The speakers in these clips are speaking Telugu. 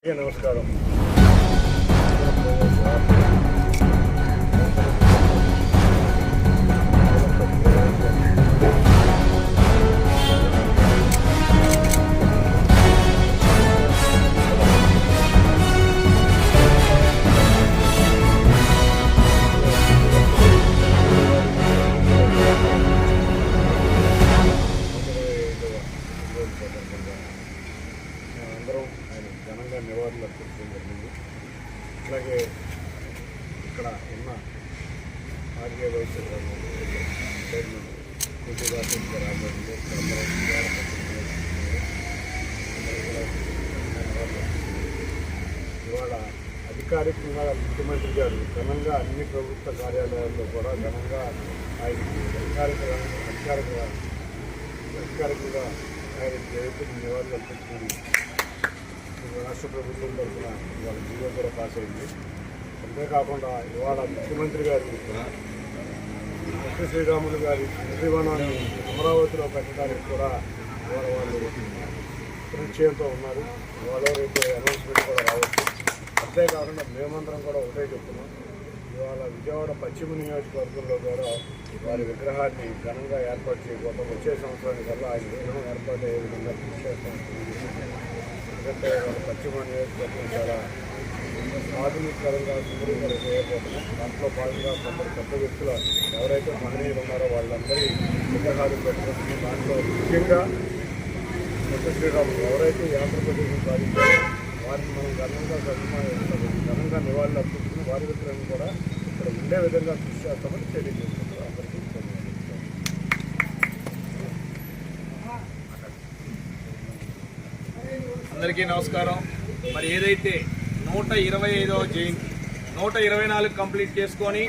నమస్కారం. అందరం ఆయన ఘనంగా నివాళులు అర్పించడం జరిగింది. అట్లాగే ఇక్కడ ఉన్న ఆర్గే వైస్ చైర్మన్ కొద్దిగా రాబోతుంది. ఇవాళ అధికారికంగా ముఖ్యమంత్రి గారు ఘనంగా అన్ని ప్రభుత్వ కార్యాలయాల్లో కూడా ఘనంగా ఆయనకి అధికారికంగా ఆయన జయంతిని నివాళులు అర్పించుకుని రాష్ట్ర ప్రభుత్వం తరఫున ఇవాళ జీవో కూడా పాస్ అయింది. అంతేకాకుండా ఇవాళ ముఖ్యమంత్రి గారు శ్రీరాములు గారి నిర్వహణాన్ని అమరావతిలో పెట్టడానికి కూడా ఇవాళ వాళ్ళు నిశ్చయంతో ఉన్నారు. ఇవాళ రేపు అనౌన్స్మెంట్ కూడా రావచ్చు. అంతేకాకుండా మేమందరం కూడా ఒకటే చెప్తున్నాం, ఇవాళ విజయవాడ పశ్చిమ నియోజకవర్గంలో కూడా వారి విగ్రహాన్ని ఘనంగా ఏర్పాటు చేయబోతాం. వచ్చే సంవత్సరానికల్లా ఆయన విగ్రహం ఏర్పాటు అయ్యే విధంగా కృషి చేస్తాం. ఎందుకంటే వాళ్ళ పశ్చిమ నియోజకవర్గం చాలా ఆధునికరంగా సుందరీకరణ చేయబోతున్నాం. దాంట్లో భాగంగా కొందరు పెద్ద వ్యక్తులు ఎవరైతే మహనీయులు ఉన్నారో వాళ్ళందరి విగ్రహాలు పెట్టుకుంటుంది. దాంట్లో ముఖ్యంగా శ్రీరాములు ఎవరైతే ఆంధ్రప్రదేశ్ సాధించారో వారిని మనం ఘనంగా నివాళులు అర్పించుకుని వారి విగ్రహం కూడా ఇక్కడ ఉండే విధంగా కృషి చేస్తామని తెలియజేస్తున్నారు. అందరికీ నమస్కారం. మరి ఏదైతే 125వ జయంతి 124 కంప్లీట్ చేసుకొని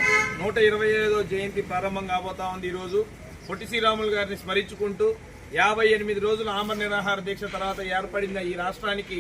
125వ జయంతి ప్రారంభం కాబోతా ఉంది. ఈరోజు పొట్టి శ్రీరాములు గారిని స్మరించుకుంటూ 58 రోజుల ఆమరణ నిరాహార దీక్ష తర్వాత ఏర్పడిన ఈ రాష్ట్రానికి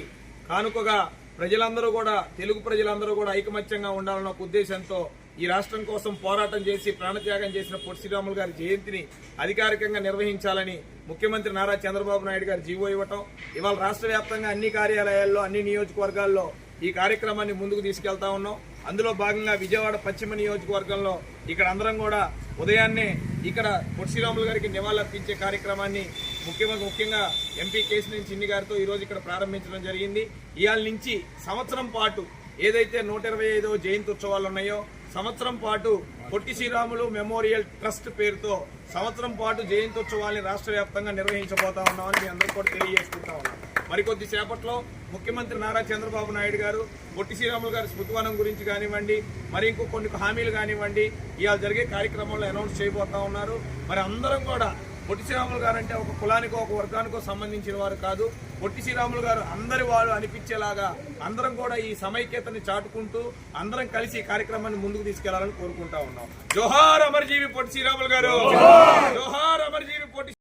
కానుకగా ప్రజలందరూ కూడా తెలుగు ప్రజలందరూ కూడా ఐకమత్యంగా ఉండాలన్న ఒక ఉద్దేశంతో ఈ రాష్ట్రం కోసం పోరాటం చేసి ప్రాణత్యాగం చేసిన పొట్టి శ్రీరాములు గారి జయంతిని అధికారికంగా నిర్వహించాలని ముఖ్యమంత్రి నారా చంద్రబాబు నాయుడు గారు జీవో ఇవ్వటం, ఇవాళ రాష్ట్ర వ్యాప్తంగా అన్ని కార్యాలయాల్లో అన్ని నియోజకవర్గాల్లో ఈ కార్యక్రమాన్ని ముందుకు తీసుకెళ్తా ఉన్నాం. అందులో భాగంగా విజయవాడ పశ్చిమ నియోజకవర్గంలో ఇక్కడ అందరం కూడా ఉదయాన్నే ఇక్కడ పొట్టి శ్రీరాములు గారికి నివాళులర్పించే కార్యక్రమాన్ని ముఖ్యంగా ఎంపీ కేశినేని చిన్ని గారితో ఈరోజు ఇక్కడ ప్రారంభించడం జరిగింది. ఇవాళ నుంచి సంవత్సరం పాటు ఏదైతే 125వ జయంతి ఉత్సవాలు ఉన్నాయో సంవత్సరం పాటు పొట్టి శ్రీరాములు మెమోరియల్ ట్రస్ట్ పేరుతో సంవత్సరం పాటు జయంతి ఉత్సవాల్ని రాష్ట్ర వ్యాప్తంగా నిర్వహించబోతా ఉన్నామని మీ అందరూ కూడా తెలియజేసుకుంటా ఉన్నాం. మరికొద్ది సేపట్లో ముఖ్యమంత్రి నారా చంద్రబాబు నాయుడు గారు పొట్టి శ్రీరాములు గారి స్మృతివనం గురించి కానివ్వండి, మరి ఇంకో కొన్ని హామీలు కానివ్వండి ఇవాళ జరిగే కార్యక్రమంలో అనౌన్స్ చేయబోతా ఉన్నారు. మరి అందరం కూడా పొట్టి శ్రీరాములు గారు అంటే ఒక కులానికో ఒక వర్గానికో సంబంధించిన వారు కాదు. పొట్టి శ్రీరాములు గారు అందరి వాళ్ళు అనిపించేలాగా అందరం కూడా ఈ సమైక్యతని చాటుకుంటూ అందరం కలిసి ఈ కార్యక్రమాన్ని ముందుకు తీసుకెళ్లాలని కోరుకుంటా ఉన్నాం. జోహార్ అమరజీవి పొట్టి శ్రీరాములు గారు, జోహార్ అమరజీవి పొట్టి